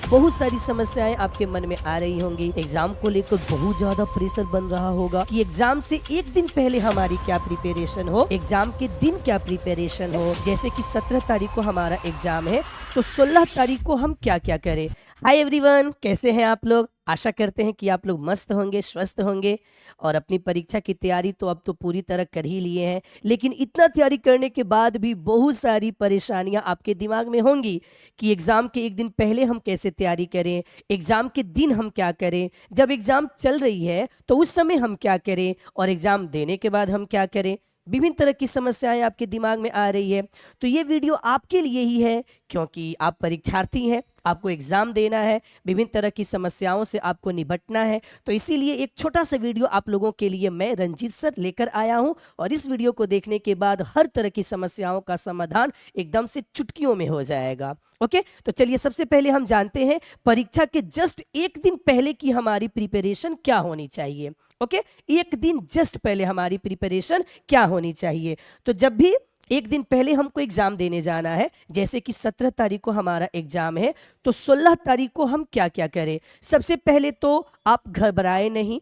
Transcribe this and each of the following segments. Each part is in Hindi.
बहुत सारी समस्याएं आपके मन में आ रही होंगी। एग्जाम को लेकर बहुत ज्यादा प्रेशर बन रहा होगा कि एग्जाम से एक दिन पहले हमारी क्या प्रिपरेशन हो, एग्जाम के दिन क्या प्रिपरेशन हो। जैसे कि 17 तारीख को हमारा एग्जाम है, तो 16 तारीख को हम क्या क्या करें। हाय एवरीवन, कैसे हैं आप लोग। आशा करते हैं कि आप लोग मस्त होंगे, स्वस्थ होंगे और अपनी परीक्षा की तैयारी तो अब तो पूरी तरह कर ही लिए हैं। लेकिन इतना तैयारी करने के बाद भी बहुत सारी परेशानियां आपके दिमाग में होंगी कि एग्ज़ाम के एक दिन पहले हम कैसे तैयारी करें, एग्ज़ाम के दिन हम क्या करें, जब एग्ज़ाम चल रही है तो उस समय हम क्या करें और एग्ज़ाम देने के बाद हम क्या करें। विभिन्न तरह की समस्याएं आपके दिमाग में आ रही है। तो ये वीडियो आपके लिए ही है, क्योंकि आप परीक्षार्थी हैं, आपको एग्जाम देना है, विभिन्न तरह की समस्याओं से आपको निपटना है। तो इसीलिए एक छोटा सा वीडियो आप लोगों के लिए मैं रंजीत सर लेकर आया हूं और इस वीडियो को देखने के बाद हर तरह की समस्याओं का समाधान एकदम से चुटकियों में हो जाएगा। ओके, तो चलिए सबसे पहले हम जानते हैं परीक्षा के जस्ट एक दिन पहले की हमारी प्रिपरेशन क्या होनी चाहिए। ओके, एक दिन जस्ट पहले हमारी प्रिपरेशन क्या होनी चाहिए। तो जब भी एक दिन पहले हमको एग्जाम देने जाना है, जैसे कि 17 तारीख को हमारा एग्जाम है, तो 16 तारीख को हम क्या क्या करें। सबसे पहले तो आप घबराए नहीं,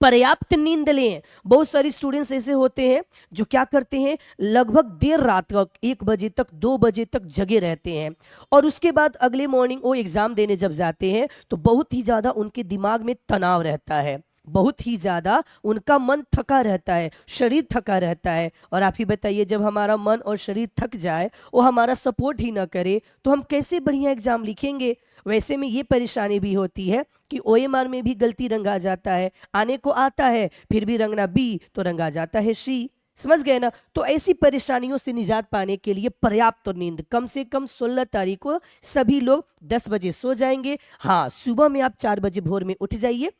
पर्याप्त नींद लें। बहुत सारे स्टूडेंट्स ऐसे होते हैं जो क्या करते हैं, लगभग देर रात तक 1 बजे तक 2 बजे तक जगे रहते हैं और उसके बाद अगले मॉर्निंग वो एग्जाम देने जब जाते हैं तो बहुत ही ज़्यादा उनके दिमाग में तनाव रहता है, बहुत ही ज़्यादा उनका मन थका रहता है, शरीर थका रहता है। और आप ही बताइए, जब हमारा मन और शरीर थक जाए, वो हमारा सपोर्ट ही ना करे, तो हम कैसे बढ़िया एग्जाम लिखेंगे। वैसे में ये परेशानी भी होती है कि ओएमआर में भी गलती रंगा जाता है, आने को आता है फिर भी रंगना बी तो रंगा जाता है सी। समझ गए ना। तो ऐसी परेशानियों से निजात पाने के लिए पर्याप्त नींद, कम से कम 16 तारीख को सभी लोग 10 बजे सो जाएंगे। हाँ, सुबह में आप 4 बजे भोर में उठ जाइए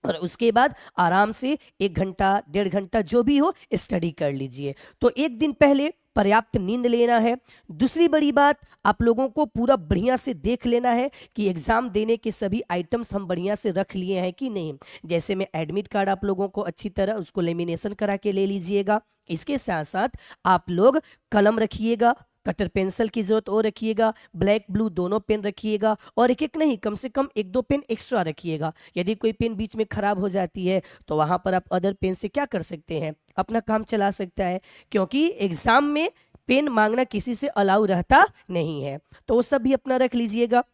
और उसके बाद आराम से 1 घंटा 1.5 घंटा जो भी हो स्टडी कर लीजिए। तो एक दिन पहले पर्याप्त नींद लेना है। दूसरी बड़ी बात, आप लोगों को पूरा बढ़िया से देख लेना है कि एग्जाम देने के सभी आइटम्स हम बढ़िया से रख लिए हैं कि नहीं। जैसे में एडमिट कार्ड आप लोगों को अच्छी तरह उसको लेमिनेशन करा के ले लीजिएगा। इसके साथ साथ आप लोग कलम रखिएगा, कटर पेंसिल की जरूरत और रखिएगा, ब्लैक ब्लू दोनों पेन रखिएगा और एक एक नहीं, कम से कम 1-2 पेन एक्स्ट्रा रखिएगा। यदि कोई पेन बीच में खराब हो जाती है तो वहां पर आप अदर पेन से क्या कर सकते हैं, अपना काम चला सकता है, क्योंकि एग्जाम में पेन मांगना किसी से अलाउ रहता नहीं है। तो वो सब भी अपना रख लीजिएगा।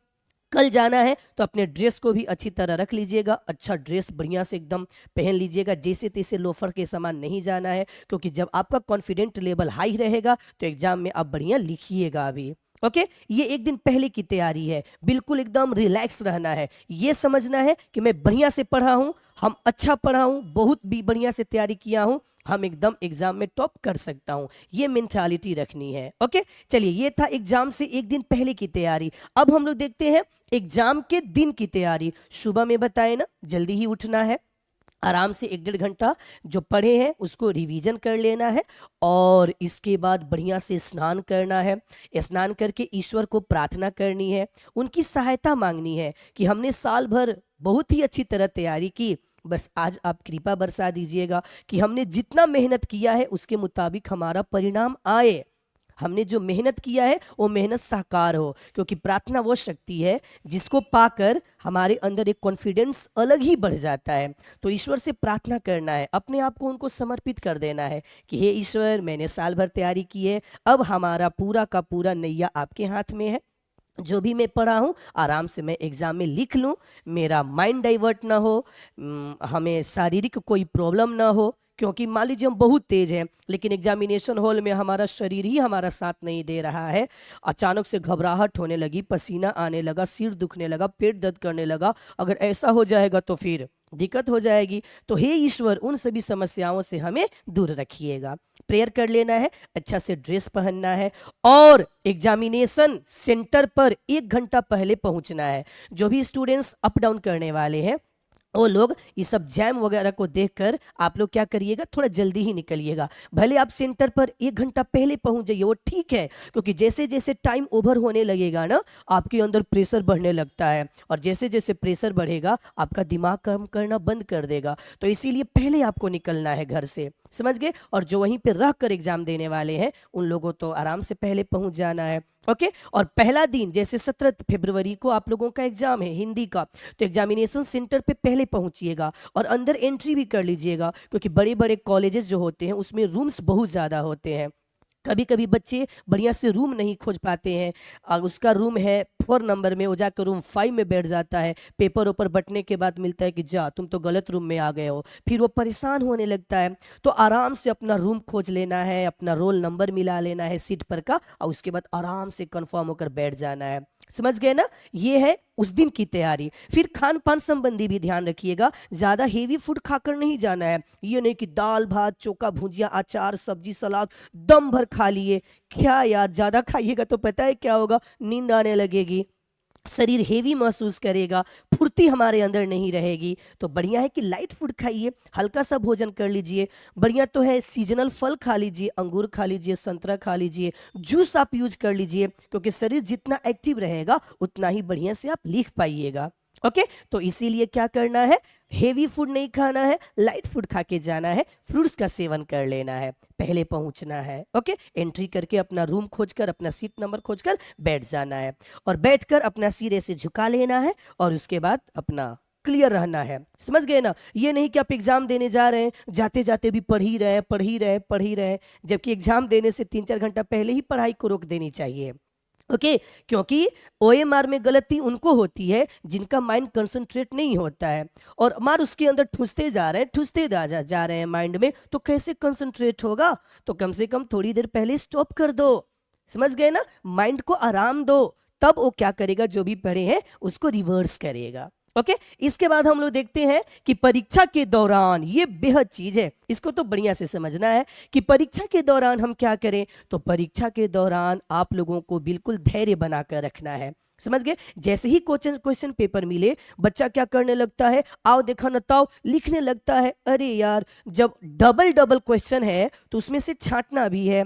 कल जाना है तो अपने ड्रेस को भी अच्छी तरह रख लीजिएगा, अच्छा ड्रेस बढ़िया से एकदम पहन लीजिएगा। जैसे तैसे लोफर के समान नहीं जाना है, क्योंकि जब आपका कॉन्फिडेंट लेवल हाई रहेगा तो एग्जाम में आप बढ़िया लिखिएगा अभी। ओके, ये एक दिन पहले की तैयारी है, बिल्कुल एकदम रिलैक्स रहना है। ये समझना है कि मैं बढ़िया से पढ़ा हूँ, हम अच्छा पढ़ा हूँ, बहुत भी बढ़िया से तैयारी किया हूँ, हम एकदम एग्जाम में टॉप कर सकता हूँ, ये मेंटालिटी रखनी है। ओके, चलिए ये था एग्जाम से एक दिन पहले की तैयारी। अब हम लोग देखते हैं एग्जाम के दिन की तैयारी। सुबह में बताए ना, जल्दी ही उठना है, आराम से 1-1.5 घंटा जो पढ़े हैं उसको रिवीजन कर लेना है और इसके बाद बढ़िया से स्नान करना है। स्नान करके ईश्वर को प्रार्थना करनी है, उनकी सहायता मांगनी है कि हमने साल भर बहुत ही अच्छी तरह तैयारी की, बस आज आप कृपा बरसा दीजिएगा कि हमने जितना मेहनत किया है उसके मुताबिक हमारा परिणाम आए, हमने जो मेहनत किया है वो मेहनत साकार हो। क्योंकि प्रार्थना वो शक्ति है जिसको पाकर हमारे अंदर एक कॉन्फिडेंस अलग ही बढ़ जाता है। तो ईश्वर से प्रार्थना करना है, अपने आप को उनको समर्पित कर देना है कि हे ईश्वर, मैंने साल भर तैयारी की है, अब हमारा पूरा का पूरा नैया आपके हाथ में है। जो भी मैं पढ़ा हूँ आराम से मैं एग्जाम में लिख लूँ, मेरा माइंड डाइवर्ट ना हो, हमें शारीरिक कोई प्रॉब्लम ना हो। क्योंकि मान लीजिए हम बहुत तेज हैं लेकिन एग्जामिनेशन हॉल में हमारा शरीर ही हमारा साथ नहीं दे रहा है, अचानक से घबराहट होने लगी, पसीना आने लगा, सिर दुखने लगा, पेट दर्द करने लगा, अगर ऐसा हो जाएगा तो फिर दिक्कत हो जाएगी। तो हे ईश्वर, उन सभी समस्याओं से हमें दूर रखिएगा। प्रेयर कर लेना है, अच्छा से ड्रेस पहनना है और एग्जामिनेशन सेंटर पर 1 घंटा पहले पहुंचना है। जो भी स्टूडेंट्स अप डाउन करने वाले हैं वो लोग ये सब जैम वगैरह को देखकर आप लोग क्या करिएगा, थोड़ा जल्दी ही निकलिएगा। भले आप सेंटर पर 1 घंटा पहले पहुंच जाइए, वो ठीक है, क्योंकि जैसे जैसे टाइम ओवर होने लगेगा ना आपके अंदर प्रेशर बढ़ने लगता है और जैसे जैसे प्रेशर बढ़ेगा आपका दिमाग काम करना बंद कर देगा। तो इसीलिए पहले आपको निकलना है घर से, समझ गए। और जो वहीं पे रह कर एग्जाम देने वाले हैं उन लोगों तो आराम से पहले पहुंच जाना है। ओके। और पहला दिन जैसे 17 फरवरी को आप लोगों का एग्जाम है हिंदी का, तो एग्जामिनेशन सेंटर पे पहले पहुंचिएगा और अंदर एंट्री भी कर लीजिएगा, क्योंकि बड़े बड़े कॉलेजेस जो होते हैं उसमें रूम्स बहुत ज़्यादा होते हैं। कभी कभी बच्चे बढ़िया से रूम नहीं खोज पाते हैं, उसका रूम है 4 नंबर में, वो जाकर रूम 5 में बैठ जाता है, पेपर ऊपर बंटने के बाद मिलता है कि जा तुम तो गलत रूम में आ गए हो, फिर वो परेशान होने लगता है। तो आराम से अपना रूम खोज लेना है, अपना रोल नंबर मिला लेना है सीट पर का, और उसके बाद आराम से कंफर्म होकर बैठ जाना है। समझ गए ना, ये है उस दिन की तैयारी। फिर खान पान संबंधी भी ध्यान रखिएगा, ज्यादा हेवी फूड खाकर नहीं जाना है। ये नहीं कि दाल भात चोखा भुजिया अचार सब्जी सलाद दम भर खा लिए, क्या यार ज्यादा खाइएगा तो पता है क्या होगा, नींद आने लगेगी, शरीर हेवी महसूस करेगा, फुर्ती हमारे अंदर नहीं रहेगी। तो बढ़िया है कि लाइट फूड खाइए, हल्का सा भोजन कर लीजिए। बढ़िया तो है सीजनल फल खा लीजिए, अंगूर खा लीजिए, संतरा खा लीजिए, जूस आप यूज कर लीजिए, क्योंकि शरीर जितना एक्टिव रहेगा उतना ही बढ़िया से आप लिख पाइएगा। ओके, तो इसीलिए क्या करना है, हेवी फूड नहीं खाना है, लाइट फूड खा के जाना है, फ्रूट्स का सेवन कर लेना है, पहले पहुंचना है। ओके, एंट्री करके अपना रूम खोजकर अपना सीट नंबर खोजकर बैठ जाना है, और बैठकर अपना सिरे से झुका लेना है, और उसके बाद अपना क्लियर रहना है। समझ गए ना, ये नहीं कि आप एग्जाम देने जा रहे हैं जाते जाते भी पढ़ ही रहे, जबकि एग्जाम देने से 3-4 घंटा पहले ही पढ़ाई को रोक देनी चाहिए। ओके, क्योंकि ओएमआर में गलती उनको होती है जिनका माइंड कंसंट्रेट नहीं होता है, और मार उसके अंदर ठूसते जा रहे हैं माइंड में, तो कैसे कंसंट्रेट होगा। तो कम से कम थोड़ी देर पहले स्टॉप कर दो। समझ गए ना, माइंड को आराम दो, तब वो क्या करेगा, जो भी पढ़े हैं उसको रिवर्स करेगा। ओके, इसके बाद हम लोग देखते हैं कि परीक्षा के दौरान, ये बेहद चीज है, इसको तो बढ़िया से समझना है कि परीक्षा के दौरान हम क्या करें। तो परीक्षा के दौरान आप लोगों को बिल्कुल धैर्य बनाकर रखना है। समझ गए, जैसे ही क्वेश्चन पेपर मिले बच्चा क्या करने लगता है, आओ देखा नताओ लिखने लगता है। अरे यार, जब डबल डबल क्वेश्चन है तो उसमें से छांटना भी है,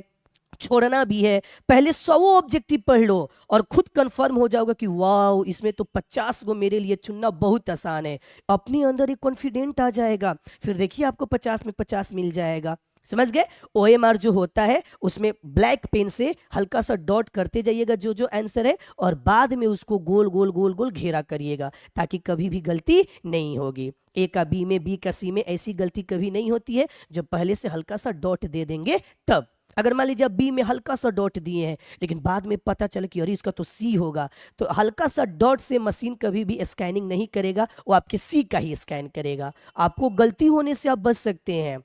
छोड़ना भी है। पहले 100 ऑब्जेक्टिव पढ़ लो और खुद कंफर्म हो जाओगे कि वाह इसमें तो 50 को मेरे लिए चुनना बहुत आसान है। अपने अंदर एक कॉन्फिडेंट आ जाएगा, फिर देखिए आपको 50 में 50 मिल जाएगा। समझ गए, ओएमआर जो होता है उसमें ब्लैक पेन से हल्का सा डॉट करते जाइएगा जो जो आंसर है, और बाद में उसको गोल गोल गोल गोल घेरा करिएगा, ताकि कभी भी गलती नहीं होगी। ए का बी में, बी का सी में, ऐसी गलती कभी नहीं होती है जब पहले से हल्का सा डॉट दे देंगे तब। अगर मान लीजिए बी में हल्का सा डॉट दिए हैं लेकिन बाद में पता चले कि अरे इसका तो सी होगा, तो हल्का सा डॉट से मशीन कभी भी स्कैनिंग नहीं करेगा, वो आपके सी का ही स्कैन करेगा। आपको गलती होने से आप बच सकते हैं,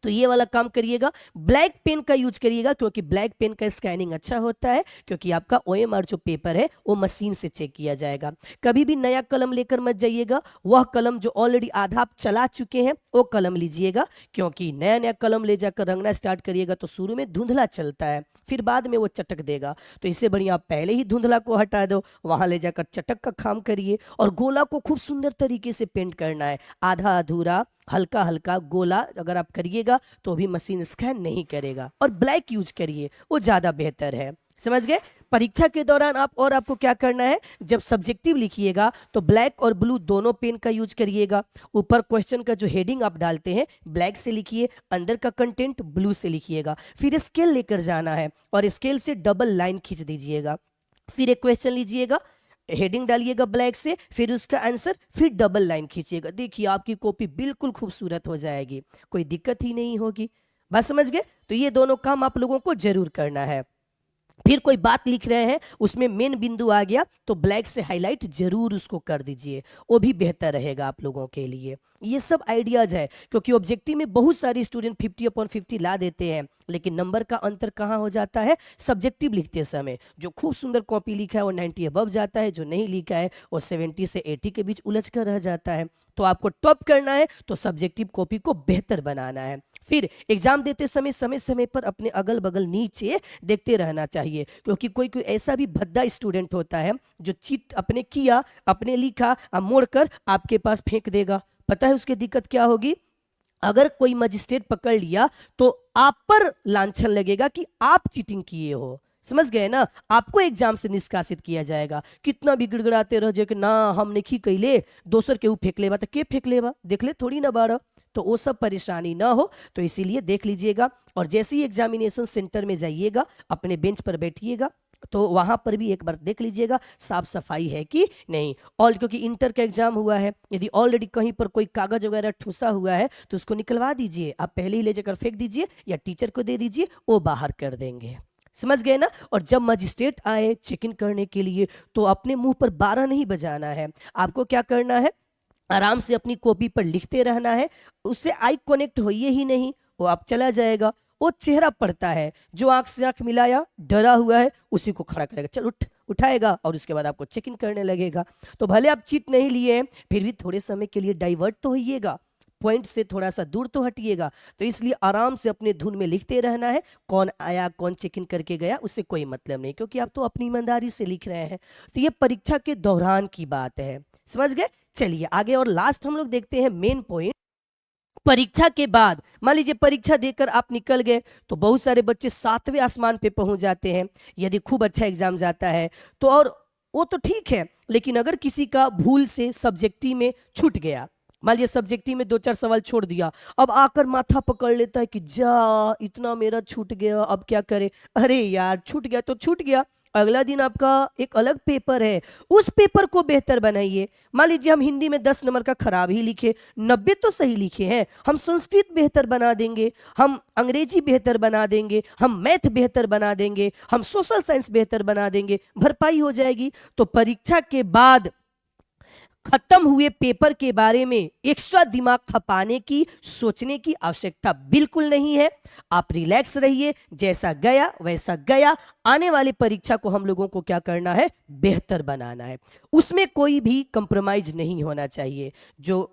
तो ये वाला काम करिएगा। ब्लैक पेन का यूज करिएगा, क्योंकि ब्लैक पेन का स्कैनिंग अच्छा होता है, क्योंकि आपका ओएमआर जो पेपर है वो मशीन से चेक किया जाएगा। कभी भी नया कलम लेकर मत जाइएगा, वह कलम जो ऑलरेडी आधा आप चला चुके हैं वो कलम लीजिएगा, क्योंकि नया नया कलम ले जाकर रंगना स्टार्ट करिएगा तो शुरू में धुंधला चलता है, फिर बाद में वो चटक देगा। तो इससे बढ़िया आप पहले ही धुंधला को हटा दो, वहां ले जाकर चटक का काम करिए। और गोला को खूब सुंदर तरीके से पेंट करना है, आधा अधूरा हल्का हल्का गोला अगर आप करिएगा तो भी मशीन स्कैन नहीं करेगा। और ब्लैक यूज करिए, वो ज्यादा बेहतर है। समझ गए, परीक्षा के दौरान आपको क्या करना है, जब सब्जेक्टिव लिखिएगा तो ब्लैक और ब्लू दोनों पेन का यूज करिएगा। ऊपर क्वेश्चन का जो हेडिंग आप डालते हैं ब्लैक से लिखिए, अंदर का कंटेंट ब्लू से लिखिएगा। फिर स्केल लेकर जाना है और स्केल से डबल लाइन खींच दीजिएगा। फिर एक क्वेश्चन लीजिएगा, हेडिंग डालिएगा ब्लैक से, फिर उसका आंसर, फिर डबल लाइन खींचिएगा। देखिए आपकी कॉपी बिल्कुल खूबसूरत हो जाएगी, कोई दिक्कत ही नहीं होगी। बात समझ गए, तो ये दोनों काम आप लोगों को जरूर करना है। फिर कोई बात लिख रहे हैं उसमें मेन बिंदु आ गया तो ब्लैक से हाईलाइट जरूर उसको कर दीजिए, वो भी बेहतर रहेगा आप लोगों के लिए। ये सब आइडियाज है, क्योंकि ऑब्जेक्टिव में बहुत सारे स्टूडेंट 50/50 ला देते हैं, लेकिन नंबर का अंतर कहाँ हो जाता है, सब्जेक्टिव लिखते समय। जो खूब सुंदर कॉपी लिखा है वो 90 अबव जाता है, जो नहीं लिखा है वो 70 से 80 के बीच उलझ कर रह जाता है। तो आपको टॉप करना है तो सब्जेक्टिव कॉपी को बेहतर बनाना है। फिर एग्जाम देते समय समय समय पर अपने अगल बगल नीचे देखते रहना चाहिए, क्योंकि कोई कोई ऐसा भी भद्दा स्टूडेंट होता है जो चीट अपने किया, अपने लिखा, मोड़ कर आपके पास फेंक देगा। पता है उसकी दिक्कत क्या होगी, अगर कोई मजिस्ट्रेट पकड़ लिया तो आप पर लांछन लगेगा कि आप चीटिंग किए हो। समझ गए ना, आपको एग्जाम से निष्कासित किया जाएगा। कितना भी गिड़गिड़ाते रह जाए कि ना हम नहीं कैले, दोसर के ऊ फेंक लेबा, तो के फेंक लेबा, देख ले थोड़ी ना बारह। तो वो सब परेशानी ना हो, तो इसीलिए देख लीजिएगा। और जैसे ही एग्जामिनेशन सेंटर में जाइएगा अपने बेंच पर बैठिएगा, तो वहां पर भी एक बार देख लीजिएगा साफ सफाई है कि नहीं। और क्योंकि इंटर का एग्जाम हुआ है, यदि ऑलरेडी कहीं पर कोई कागज वगैरह ठूसा हुआ है तो उसको निकलवा दीजिए, आप पहले ही ले जाकर फेंक दीजिए या टीचर को दे दीजिए, वो बाहर कर देंगे। समझ गए ना। और जब मजिस्ट्रेट आए चेक इन करने के लिए तो अपने मुंह पर 12 नहीं बजाना है, आपको क्या करना है, आराम से अपनी कॉपी पर लिखते रहना है, उससे आई कनेक्ट होइए ही नहीं, वो आप चला जाएगा। वो चेहरा पड़ता है, जो आंख से आंख मिलाया डरा हुआ है उसी को खड़ा करेगा, चल उठ, उठाएगा और उसके बाद आपको चेक इन करने लगेगा। तो भले आप चीट नहीं लिए हैं फिर भी थोड़े समय के लिए डाइवर्ट तो होइएगा, पॉइंट से थोड़ा सा दूर तो हटिएगा। तो इसलिए आराम से अपने धुन में लिखते रहना है, कौन आया कौन चेक इन करके गया उससे कोई मतलब नहीं, क्योंकि आप तो अपनी ईमानदारी से लिख रहे हैं। तो ये परीक्षा के दौरान की बात है, समझ गए। चलिए आगे और लास्ट हम लोग देखते हैं मेन पॉइंट। परीक्षा के बाद मान लीजिए परीक्षा देकर आप निकल गए तो बहुत सारे बच्चे 7वें आसमान पे पहुंच जाते हैं, यदि खूब अच्छा एग्जाम जाता है तो। और वो तो ठीक है, लेकिन अगर किसी का भूल से सब्जेक्टिव में छूट गया, मान लीजिए सब्जेक्टिव में 2-4 सवाल छोड़ दिया, अब आकर माथा पकड़ लेता है कि जा इतना मेरा छूट गया, अब क्या करे। अरे यार छूट गया तो छूट गया, अगला दिन आपका एक अलग पेपर है, उस पेपर को बेहतर बनाइए। मान लीजिए हम हिंदी में 10 नंबर का खराब ही लिखे, 90 तो सही लिखे हैं, हम संस्कृत बेहतर बना देंगे, हम अंग्रेजी बेहतर बना देंगे, हम मैथ बेहतर बना देंगे, हम सोशल साइंस बेहतर बना देंगे, भरपाई हो जाएगी। तो परीक्षा के बाद खत्म हुए पेपर के बारे में एक्स्ट्रा दिमाग खपाने की सोचने की आवश्यकता बिल्कुल नहीं है। आप रिलैक्स रहिए, जैसा गया वैसा गया। आने वाली परीक्षा को हम लोगों को क्या करना है, बेहतर बनाना है, उसमें कोई भी कंप्रोमाइज नहीं होना चाहिए। जो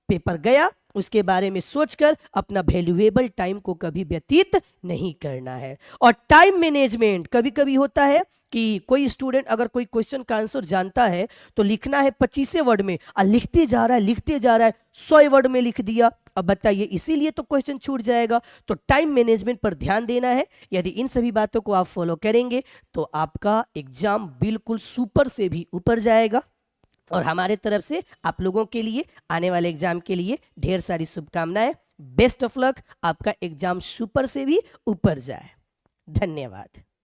पेपर गया उसके बारे में सोचकर अपना वैल्यूएबल टाइम को कभी व्यतीत नहीं करना है। और टाइम मैनेजमेंट कभी कभी होता है कि कोई स्टूडेंट अगर कोई क्वेश्चन का आंसर जानता है तो लिखना है 25 वर्ड में, और लिखते जा रहा है लिखते जा रहा है, 100 वर्ड में लिख दिया। अब बताइए, इसीलिए तो क्वेश्चन छूट जाएगा। तो टाइम मैनेजमेंट पर ध्यान देना है। यदि इन सभी बातों को आप फॉलो करेंगे तो आपका एग्जाम बिल्कुल सुपर से भी ऊपर जाएगा। और हमारे तरफ से आप लोगों के लिए आने वाले एग्जाम के लिए ढेर सारी शुभकामनाएं। बेस्ट ऑफ लक, आपका एग्जाम सुपर से भी ऊपर जाए। धन्यवाद।